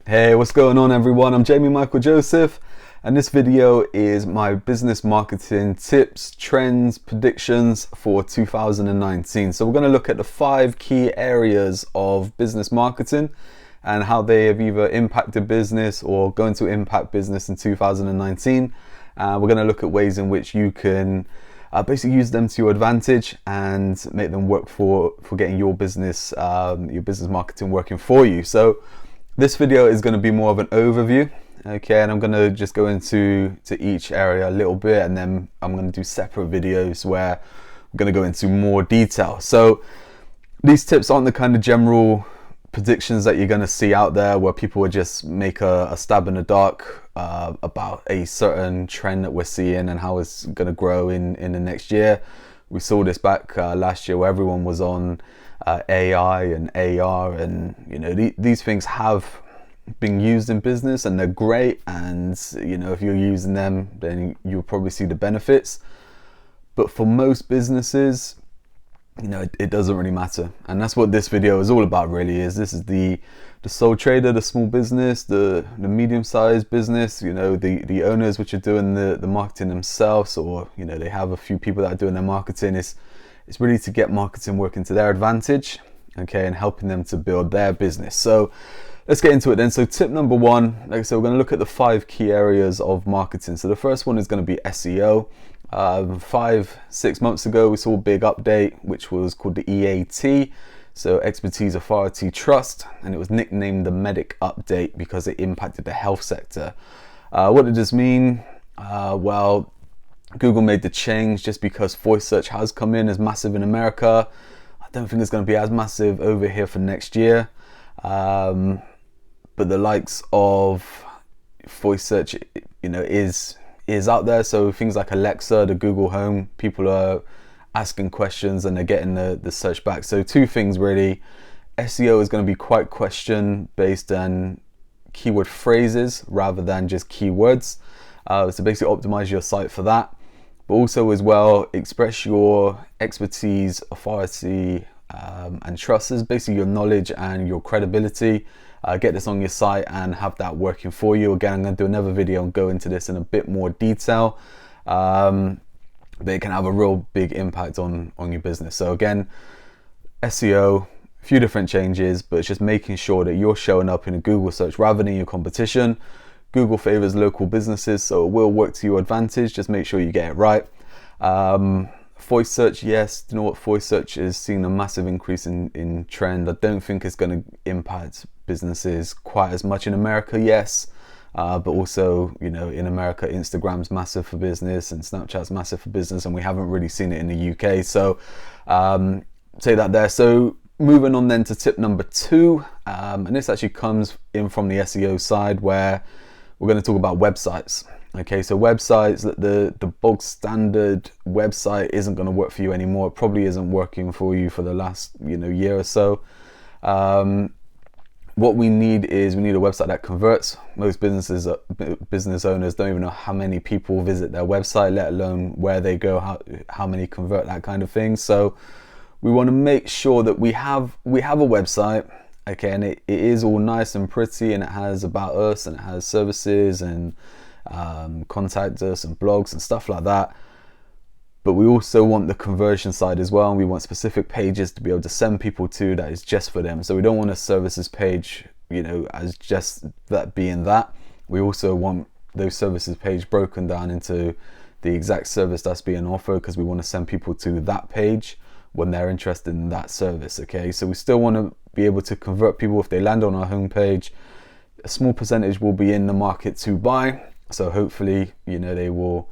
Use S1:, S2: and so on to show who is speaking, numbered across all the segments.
S1: Hey, what's going on everyone? I'm Jamie Michael Joseph, and this video is my business marketing tips, trends, predictions for 2019. So we're going to look at the 5 key areas of business marketing and how they have either impacted business or going to impact business in 2019. We're going to look at ways in which you can basically use them to your advantage and make them work for getting your business marketing working for you. So this video is going to be more of an overview, okay, and I'm going to just go into each area a little bit, and then I'm going to do separate videos where I'm going to go into more detail. So these tips aren't the kind of general predictions that you're going to see out there where people would just make a stab in the dark about a certain trend that we're seeing and how it's going to grow in the next year. We saw this back last year where everyone was on AI and AR, and these things have been used in business and they're great, and if you're using them then you'll probably see the benefits. But for most businesses, it doesn't really matter, and that's what this video is all about really. This is the sole trader, the small business, the medium-sized business, the owners which are doing the marketing themselves, or they have a few people that are doing their marketing. It's really to get marketing working to their advantage, okay, and helping them to build their business. So let's get into it then. So tip number 1, like I said, we're going to look at the 5 key areas of marketing. So the first one is going to be SEO. 5-6 months ago we saw a big update which was called the EAT, so expertise, authority, trust, and it was nicknamed the medic update because it impacted the health sector. What did this mean? Well, Google made the change just because voice search has come in as massive in America. I don't think it's going to be as massive over here for next year, but the likes of voice search is out there. So things like Alexa, the Google Home, people are asking questions and they're getting the search back. So 2 things really. SEO is going to be quite question based on keyword phrases rather than just keywords. So basically optimize your site for that, but also as well express your expertise, authority, and trust. Is basically your knowledge and your credibility. Get this on your site and have that working for you. Again, I'm going to do another video and go into this in a bit more detail, but it can have a real big impact on your business. So again, SEO, a few different changes, but it's just making sure that you're showing up in a Google search rather than your competition. Google favors local businesses, so it will work to your advantage. Just make sure you get it right. Voice search, yes, what, voice search is seeing a massive increase in trend. I don't think it's going to impact businesses quite as much in America, yes, but also in America, Instagram's massive for business and Snapchat's massive for business, and we haven't really seen it in the UK. So say that there. So moving on then to tip number 2, and this actually comes in from the SEO side, where we're going to talk about websites. Okay, so websites, the bog standard website isn't going to work for you anymore. It probably isn't working for you for the last year or so. What we need a website that converts. Most business owners don't even know how many people visit their website, let alone where they go, how many convert, that kind of thing. So we want to make sure that we have a website, okay, and it is all nice and pretty, and it has about us, and it has services and contact us and blogs and stuff like that. But we also want the conversion side as well, and we want specific pages to be able to send people to that is just for them. So we don't want a services page as just that being that. We also want those services page broken down into the exact service that's being offered, because we want to send people to that page when they're interested in that service. Okay, so we still want to be able to convert people if they land on our homepage. A small percentage will be in the market to buy, so hopefully they will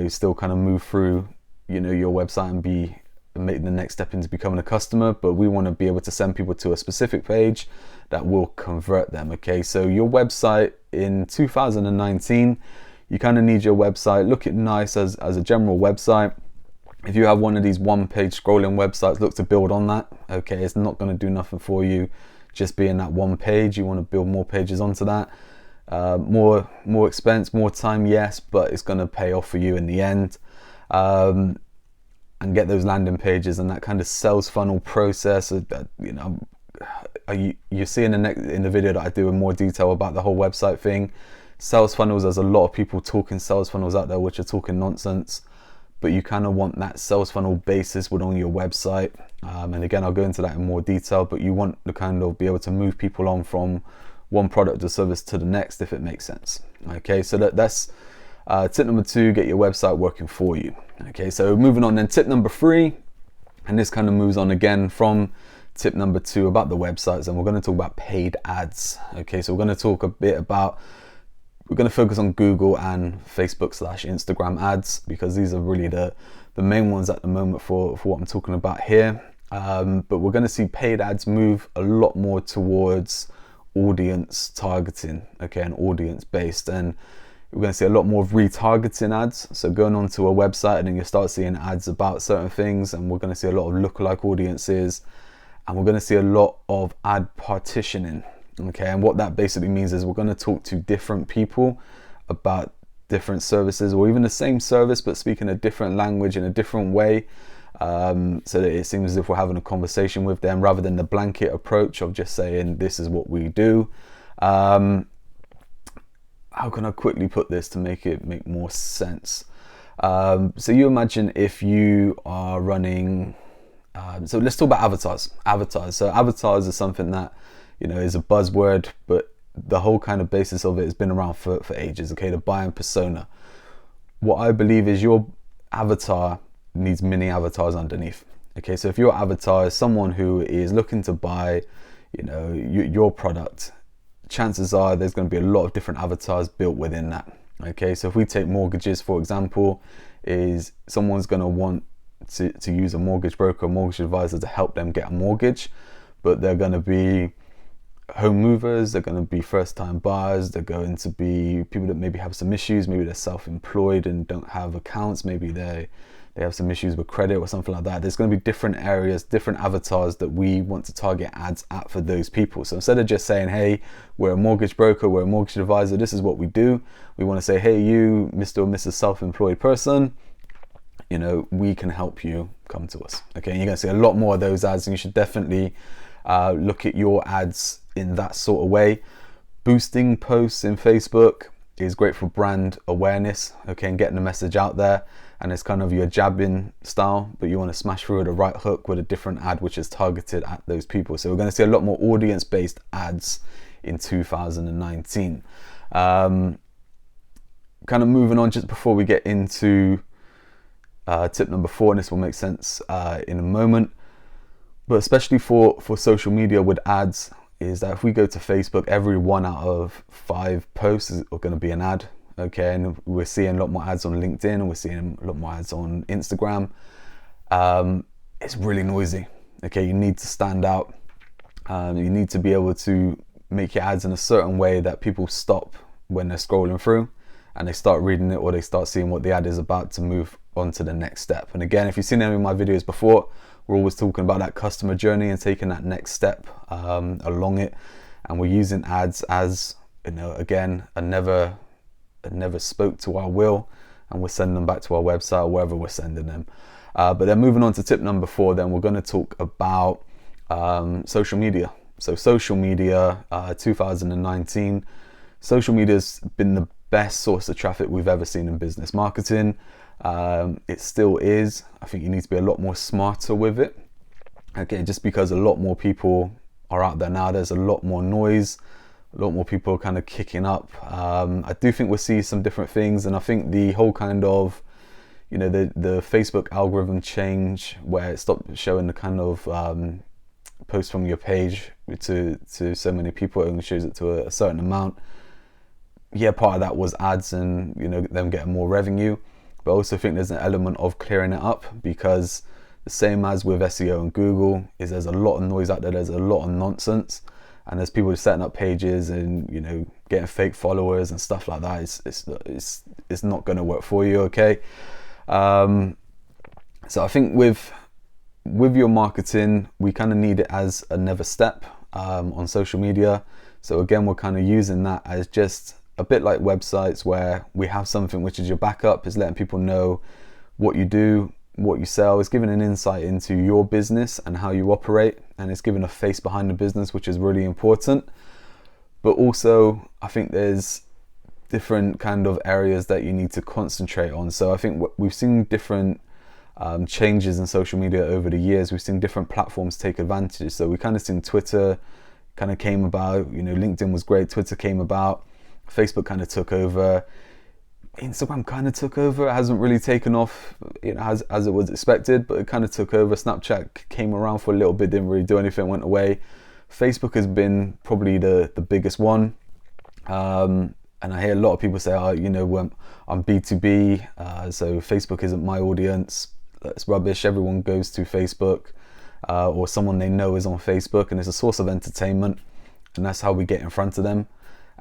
S1: still kind of move through your website and make the next step into becoming a customer. But we want to be able to send people to a specific page that will convert them. Okay, so your website in 2019, you kind of need your website look it nice as a general website. If you have one of these one-page scrolling websites, look to build on that. Okay, it's not going to do nothing for you just being that one page. You want to build more pages onto that. More expense, more time, yes, but it's going to pay off for you in the end. And get those landing pages and that kind of sales funnel process. you see in the video that I do in more detail about the whole website thing. Sales funnels, there's a lot of people talking sales funnels out there which are talking nonsense, but you kind of want that sales funnel basis on your website. And again, I'll go into that in more detail, but you want to kind of be able to move people on from one product or service to the next, if it makes sense. Okay, so that's tip number 2, get your website working for you. Okay, so moving on then, tip number 3, and this kind of moves on again from tip number 2 about the websites, and we're going to talk about paid ads. Okay, so we're going to talk a bit about, we're going to focus on Google and Facebook/Instagram ads, because these are really the main ones at the moment for what I'm talking about here. But we're going to see paid ads move a lot more towards audience targeting, okay, and audience based, and we're going to see a lot more of retargeting ads. So going onto a website and then you start seeing ads about certain things, and we're going to see a lot of lookalike audiences, and we're going to see a lot of ad partitioning. Okay, and what that basically means is we're going to talk to different people about different services, or even the same service but speaking a different language in a different way, so that it seems as if we're having a conversation with them rather than the blanket approach of just saying this is what we do. How can I quickly put this to make more sense? So you imagine if you are running, so let's talk about avatars. So avatars is something that, you know, is a buzzword, but the whole kind of basis of it has been around for ages. Okay, the buying persona. What I believe is your avatar needs mini avatars underneath. Okay, so if your avatar is someone who is looking to buy, you know, your product, chances are there's going to be a lot of different avatars built within that. Okay, so if we take mortgages, for example, is someone's going to want to use a mortgage broker, a mortgage advisor to help them get a mortgage, but they're going to be home movers, they're going to be first-time buyers, they're going to be people that maybe have some issues, maybe they're self-employed and don't have accounts, maybe they have some issues with credit or something like that. There's going to be different areas, different avatars that we want to target ads at for those people. So instead of just saying, hey, we're a mortgage broker, we're a mortgage advisor, this is what we do, we want to say, hey, you, Mr. or Mrs. self-employed person, you know, we can help you, come to us. Okay, and you're going to see a lot more of those ads, and you should definitely look at your ads in that sort of way. Boosting posts in Facebook is great for brand awareness, okay, and getting the message out there. And it's kind of your jabbing style, but you want to smash through with a right hook with a different ad which is targeted at those people. So we're going to see a lot more audience-based ads in 2019. Kind of moving on just before we get into tip number 4, and this will make sense in a moment, but especially for social media with ads, is that if we go to Facebook, every 1 out of 5 posts is going to be an ad. Okay, and we're seeing a lot more ads on LinkedIn, and we're seeing a lot more ads on Instagram. It's really noisy. Okay, you need to stand out. You need to be able to make your ads in a certain way that people stop when they're scrolling through and they start reading it, or they start seeing what the ad is about to move on to the next step. And again, if you've seen any of my videos before, we're always talking about that customer journey and taking that next step along it. And we're using ads as, you know, again, a never spoke to our will, and we're sending them back to our website or wherever we're sending them. But then moving on to tip number 4, then we're going to talk about social media. So social media, 2019, social media has been the best source of traffic we've ever seen in business marketing. It still is. I think you need to be a lot more smarter with it. Okay, just because a lot more people are out there now, there's a lot more noise, a lot more people kind of kicking up. I do think we'll see some different things, and I think the whole kind of, you know, the Facebook algorithm change where it stopped showing the kind of posts from your page to so many people, it only shows it to a certain amount. Yeah, part of that was ads and, you know, them getting more revenue, but I also think there's an element of clearing it up, because the same as with SEO and Google is there's a lot of noise out there, there's a lot of nonsense. And there's people setting up pages and, you know, getting fake followers and stuff like that. It's not going to work for you, okay? So I think with your marketing, we kind of need it as another step on social media. So again, we're kind of using that as just a bit like websites, where we have something which is your backup, is letting people know what you do, what you sell. It's giving an insight into your business and how you operate, and it's giving a face behind the business, which is really important. But also, I think there's different kind of areas that you need to concentrate on. So I think we've seen different changes in social media over the years. We've seen different platforms take advantage. So we kind of seen Twitter kind of came about, LinkedIn was great, Twitter came about, Facebook kind of took over, Instagram kind of took over. It hasn't really taken off, as it was expected, but it kind of took over. Snapchat came around for a little bit, didn't really do anything, went away. Facebook has been probably the biggest one. And I hear a lot of people say, I'm B2B, so Facebook isn't my audience. That's rubbish. Everyone goes to Facebook, or someone they know is on Facebook, and it's a source of entertainment, and that's how we get in front of them.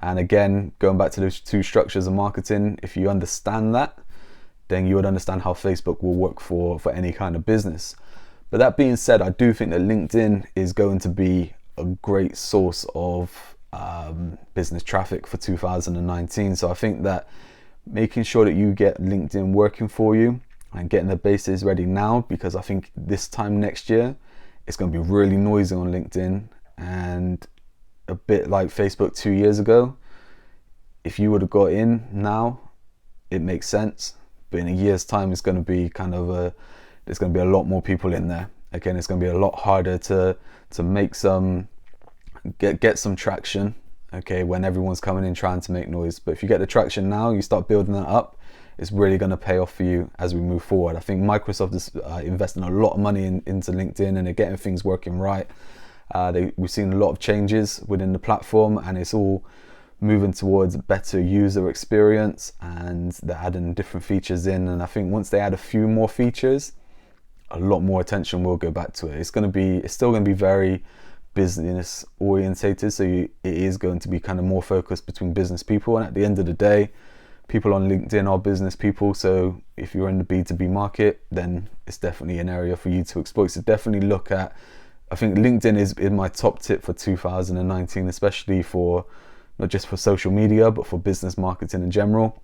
S1: And again, going back to those two structures of marketing, if you understand that, then you would understand how Facebook will work for any kind of business. But that being said, I do think that LinkedIn is going to be a great source of business traffic for 2019. So I think that making sure that you get LinkedIn working for you and getting the bases ready now, because I think this time next year, it's going to be really noisy on LinkedIn, and a bit like Facebook 2 years ago. If you would have got in now, it makes sense, but in a year's time, it's going to be there's going to be a lot more people in there. Again, it's going to be a lot harder to make get some traction, okay, when everyone's coming in trying to make noise. But if you get the traction now, you start building that up, it's really going to pay off for you as we move forward. I think Microsoft is investing a lot of money into LinkedIn, and they're getting things working right. We've seen a lot of changes within the platform, and it's all moving towards better user experience, and they're adding different features in. And I think once they add a few more features, a lot more attention will go back to it. It's still going to be very business orientated, so it is going to be kind of more focused between business people. And at the end of the day, people on LinkedIn are business people, so if you're in the B2B market, then it's definitely an area for you to exploit. So definitely look at, I think LinkedIn is my top tip for 2019, especially for not just for social media, but for business marketing in general,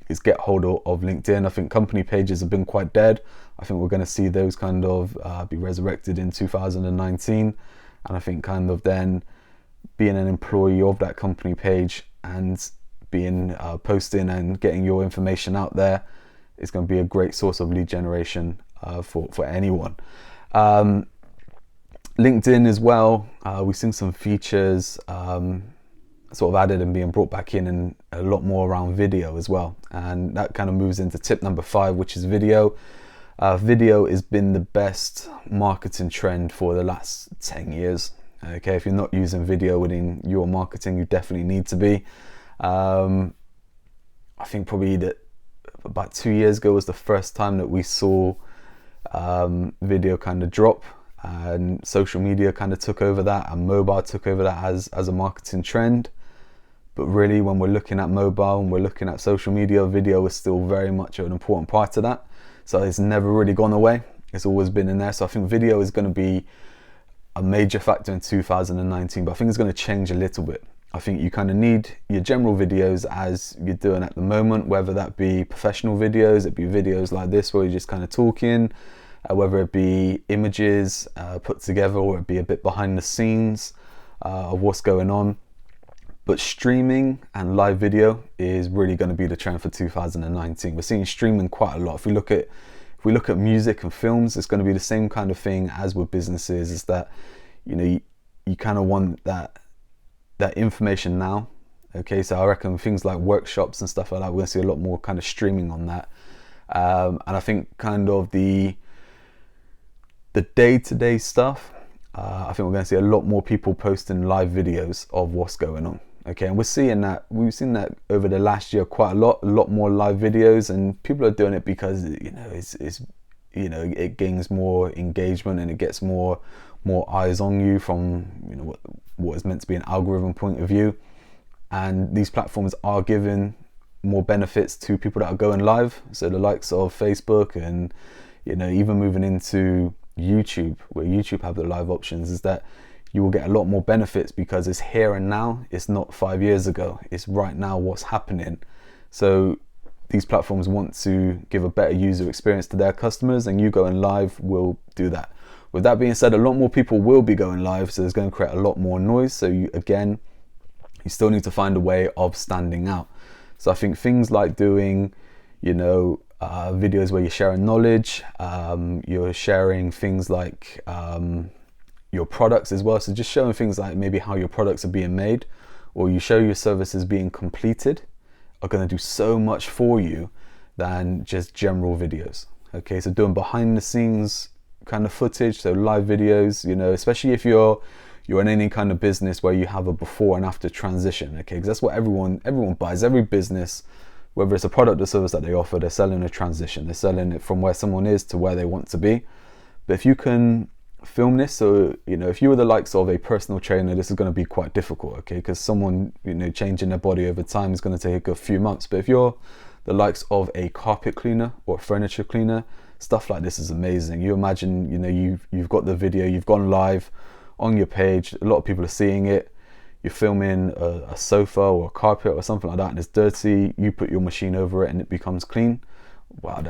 S1: is get hold of LinkedIn. I think company pages have been quite dead. I think we're going to see those kind of be resurrected in 2019. And I think kind of then being an employee of that company page and being posting and getting your information out there is going to be a great source of lead generation for anyone. LinkedIn as well, we've seen some features sort of added and being brought back in, and a lot more around video as well. And that kind of moves into tip number 5, which is video. Video has been the best marketing trend for the last 10 years. Okay, if you're not using video within your marketing, you definitely need to be. I think probably that about 2 years ago was the first time that we saw video kind of drop, and social media kind of took over that, and mobile took over that as a marketing trend. But really, when we're looking at mobile and we're looking at social media, video is still very much an important part of that. So it's never really gone away. It's always been in there. So I think video is going to be a major factor in 2019, but I think it's going to change a little bit. I think you kind of need your general videos as you're doing at the moment, whether that be professional videos, it be videos like this where you're just kind of talking, whether it be images put together, or it be a bit behind the scenes of what's going on. But streaming and live video is really going to be the trend for 2019. We're seeing streaming quite a lot. If we look at music and films, it's going to be the same kind of thing as with businesses, is that you kind of want that information now. Okay, so I reckon things like workshops and stuff like that, we're going to see a lot more kind of streaming on that. And I think kind of the day-to-day stuff, I think we're going to see a lot more people posting live videos of what's going on. Okay, and we've seen that over the last year quite a lot more live videos, and people are doing it because it gains more engagement and it gets more eyes on you from what is meant to be an algorithm point of view. And these platforms are giving more benefits to people that are going live. So the likes of Facebook and even moving into YouTube, where YouTube have the live options, is that you will get a lot more benefits because it's here and now. It's not 5 years ago. It's right now what's happening. So these platforms want to give a better user experience to their customers, and you going live will do that. With that being said, a lot more people will be going live, so it's going to create a lot more noise. So you still need to find a way of standing out. So I think things like doing, videos where you're sharing knowledge, you're sharing things like your products as well. So just showing things like maybe how your products are being made, or you show your services being completed, are going to do so much for you than just general videos. Okay, so doing behind the scenes kind of footage, so live videos, especially if you're in any kind of business where you have a before and after transition, okay, because that's what everyone buys. Every business, whether it's a product or service that they offer, they're selling a transition. They're selling it from where someone is to where they want to be. But if you can film this, so if you were the likes of a personal trainer, this is going to be quite difficult, okay, because someone changing their body over time is going to take a few months. But if you're the likes of a carpet cleaner or a furniture cleaner, stuff like this is amazing. You imagine, you've got the video, you've gone live on your page, a lot of people are seeing it, you're filming a sofa or a carpet or something like that, and it's dirty, you put your machine over it and it becomes clean. Wow,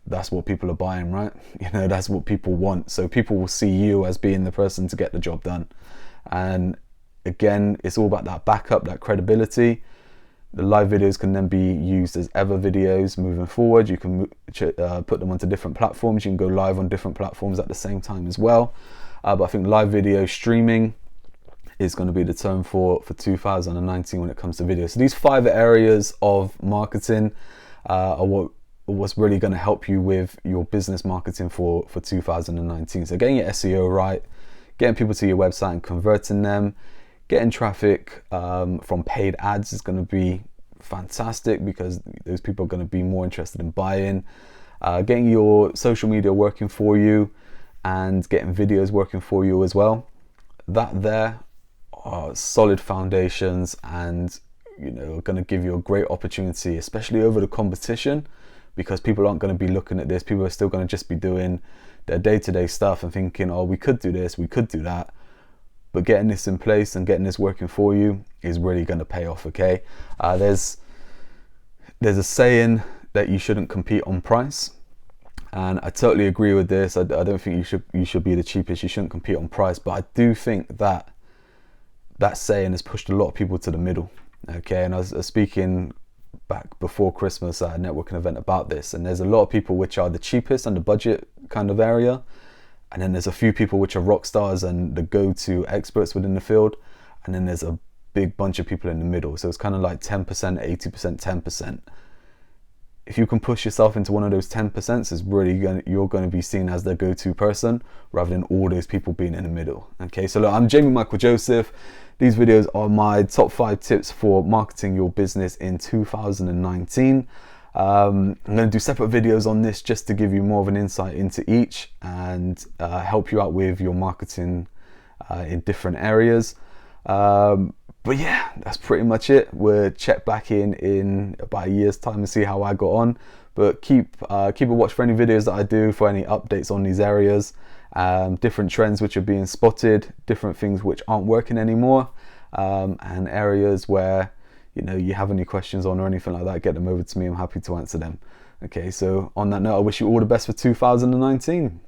S1: that's what people are buying, right? That's what people want. So people will see you as being the person to get the job done. And again, it's all about that backup, that credibility. The live videos can then be used as ever videos moving forward. You can put them onto different platforms. You can go live on different platforms at the same time as well. But I think live video streaming is going to be the term for 2019 when it comes to video. So these 5 areas of marketing are what's really going to help you with your business marketing for 2019. So getting your SEO right, getting people to your website and converting them, getting traffic from paid ads is going to be fantastic, because those people are going to be more interested in buying. Getting your social media working for you and getting videos working for you as well. That there are solid foundations, and are going to give you a great opportunity, especially over the competition, because people aren't going to be looking at this. People are still going to just be doing their day-to-day stuff and thinking, oh, we could do this, we could do that. But getting this in place and getting this working for you is really going to pay off, okay? There's a saying that you shouldn't compete on price, and I totally agree with this. I don't think you should be the cheapest. You shouldn't compete on price, but I do think that saying has pushed a lot of people to the middle, okay? And I was speaking back before Christmas at a networking event about this, and there's a lot of people which are the cheapest and the budget kind of area, and then there's a few people which are rock stars and the go-to experts within the field, and then there's a big bunch of people in the middle. So it's kind of like 10%, 80%, 10%. If you can push yourself into one of those 10%, it's really you're going to be seen as the go-to person rather than all those people being in the middle. Okay, so look, I'm Jamie Michael Joseph. These videos are my top 5 tips for marketing your business in 2019. I'm going to do separate videos on this just to give you more of an insight into each and help you out with your marketing in different areas. But yeah, that's pretty much it. We'll check back in about a year's time and see how I got on. But keep a watch for any videos that I do, for any updates on these areas, different trends which are being spotted, different things which aren't working anymore, and areas where you have any questions on or anything like that, get them over to me. I'm happy to answer them. Okay, so on that note, I wish you all the best for 2019.